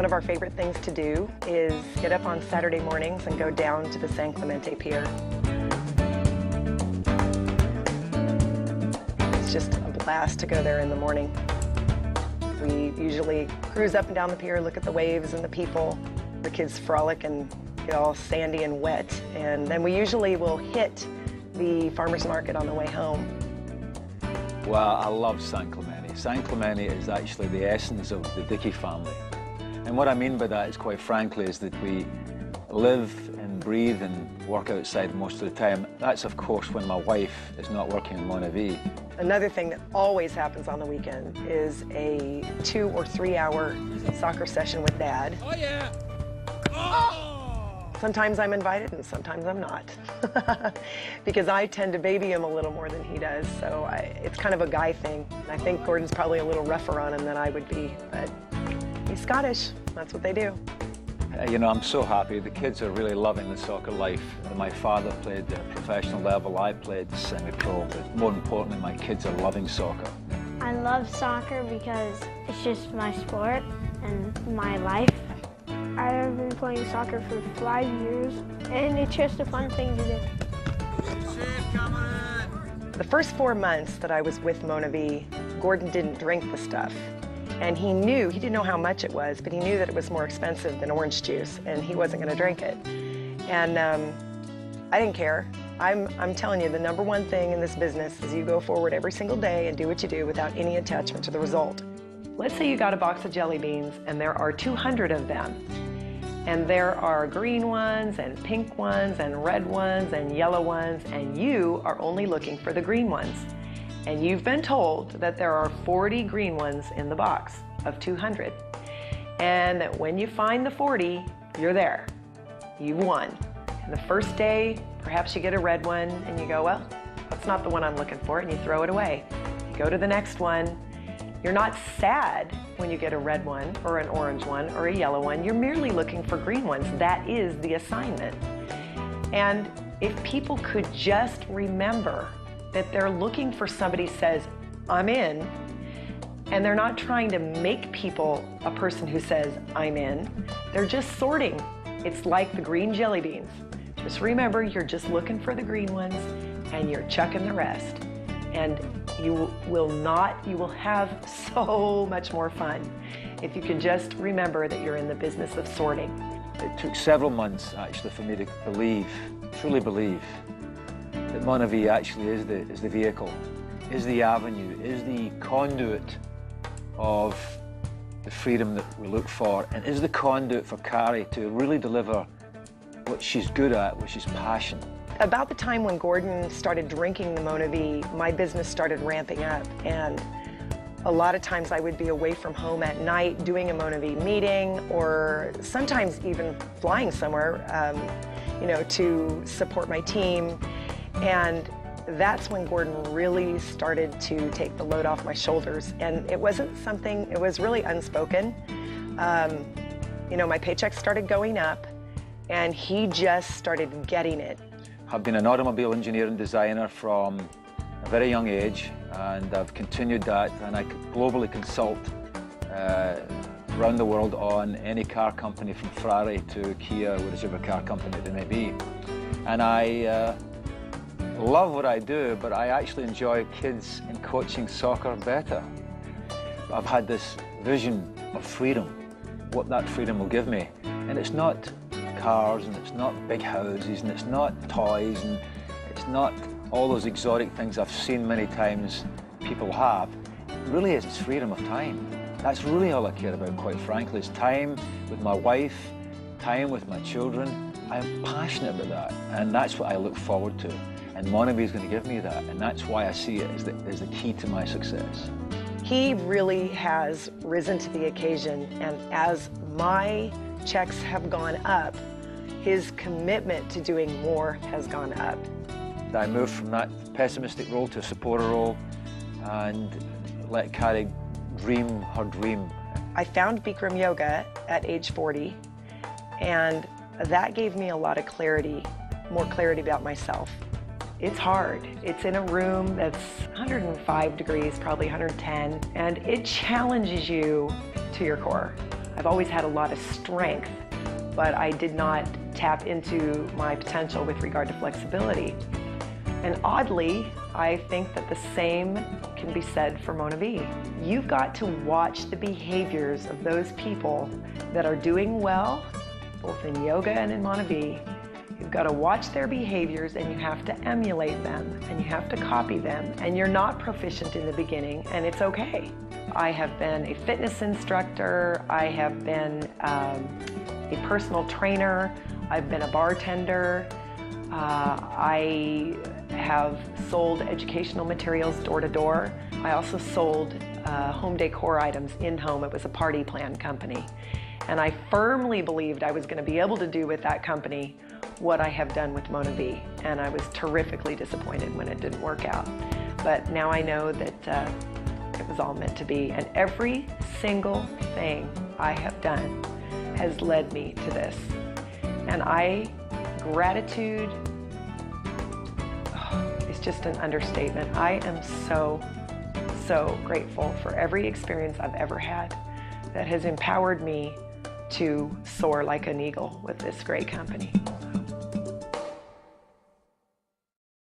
One of our favorite things to do is get up on Saturday mornings and go down to the San Clemente Pier. It's just a blast to go there in the morning. We usually cruise up and down the pier, look at the waves and the people. The kids frolic and get all sandy and wet. And then we usually will hit the farmer's market on the way home. Well, I love San Clemente. San Clemente is actually the essence of the Dickie family. And what I mean by that is, quite frankly, is that we live and breathe and work outside most of the time. That's, of course, when my wife is not working in Monavie. Another thing that always happens on the weekend is a 2 or 3 hour soccer session with Dad. Oh, yeah. Oh! Sometimes I'm invited and sometimes I'm not. Because I tend to baby him a little more than he does, so it's kind of a guy thing. I think Gordon's probably a little rougher on him than I would be, but he's Scottish. That's what they do. You know, I'm so happy. The kids are really loving the soccer life. My father played at professional level, I played semi-pro, but more importantly, my kids are loving soccer. I love soccer because it's just my sport and my life. I have been playing soccer for 5 years, and it's just a fun thing to do. The first 4 months that I was with Monavie, Gordon didn't drink the stuff. And he didn't know how much it was, but he knew that it was more expensive than orange juice, and he wasn't going to drink it. And I didn't care. I'm telling you, the #1 thing in this business is you go forward every single day and do what you do without any attachment to the result. Let's say you got a box of jelly beans, and there are 200 of them. And there are green ones, and pink ones, and red ones, and yellow ones, and you are only looking for the green ones. And you've been told that there are 40 green ones in the box of 200. And that when you find the 40, you're there. You've won. And the first day, perhaps you get a red one, and you go, well, that's not the one I'm looking for, and you throw it away. You go to the next one. You're not sad when you get a red one, or an orange one, or a yellow one. You're merely looking for green ones. That is the assignment. And if people could just remember that they're looking for somebody who says, I'm in, and they're not trying to make people a person who says, I'm in. They're just sorting. It's like the green jelly beans. Just remember, you're just looking for the green ones, and you're chucking the rest. And you will have so much more fun if you can just remember that you're in the business of sorting. It took several months, actually, for me to believe, truly believe, that Monavie actually is the vehicle, is the avenue, is the conduit of the freedom that we look for, and is the conduit for Carrie to really deliver what she's good at, which is passion. About the time when Gordon started drinking the Monavie, my business started ramping up, and a lot of times I would be away from home at night doing a Monavie meeting, or sometimes even flying somewhere, you know, to support my team. And that's when Gordon really started to take the load off my shoulders. And it wasn't something, it was really unspoken. You know, my paychecks started going up, and he just started getting it. I've been an automobile engineer and designer from a very young age, and I've continued that, and I globally consult around the world on any car company from Ferrari to Kia, whichever car company they may be. And I love what I do, but I actually enjoy kids and coaching soccer better. I've had this vision of freedom, what that freedom will give me. And it's not cars, and it's not big houses, and it's not toys, and it's not all those exotic things I've seen many times people have. It really is, it's freedom of time. That's really all I care about, quite frankly. It's time with my wife, time with my children. I'm passionate about that, and that's what I look forward to. And Monavie is going to give me that, and that's why I see it as the key to my success. He really has risen to the occasion, and as my checks have gone up, his commitment to doing more has gone up. I moved from that pessimistic role to a supporter role and let Carrie dream her dream. I found Bikram Yoga at age 40, and that gave me a lot of clarity, more clarity about myself. It's hard. It's in a room that's 105 degrees, probably 110, and it challenges you to your core. I've always had a lot of strength, but I did not tap into my potential with regard to flexibility. And oddly, I think that the same can be said for Mona V. You've got to watch the behaviors of those people that are doing well, both in yoga and in Mona V. You've got to watch their behaviors and you have to emulate them and you have to copy them, and you're not proficient in the beginning, and it's okay. I have been a fitness instructor, I have been a personal trainer, I've been a bartender, I have sold educational materials door to door. I also sold home decor items in-home. It was a party plan company. And I firmly believed I was going to be able to do with that company what I have done with Mona V. And I was terrifically disappointed when it didn't work out. But now I know that it was all meant to be. And every single thing I have done has led me to this. And gratitude is just an understatement. I am so, so grateful for every experience I've ever had that has empowered me to soar like an eagle with this great company.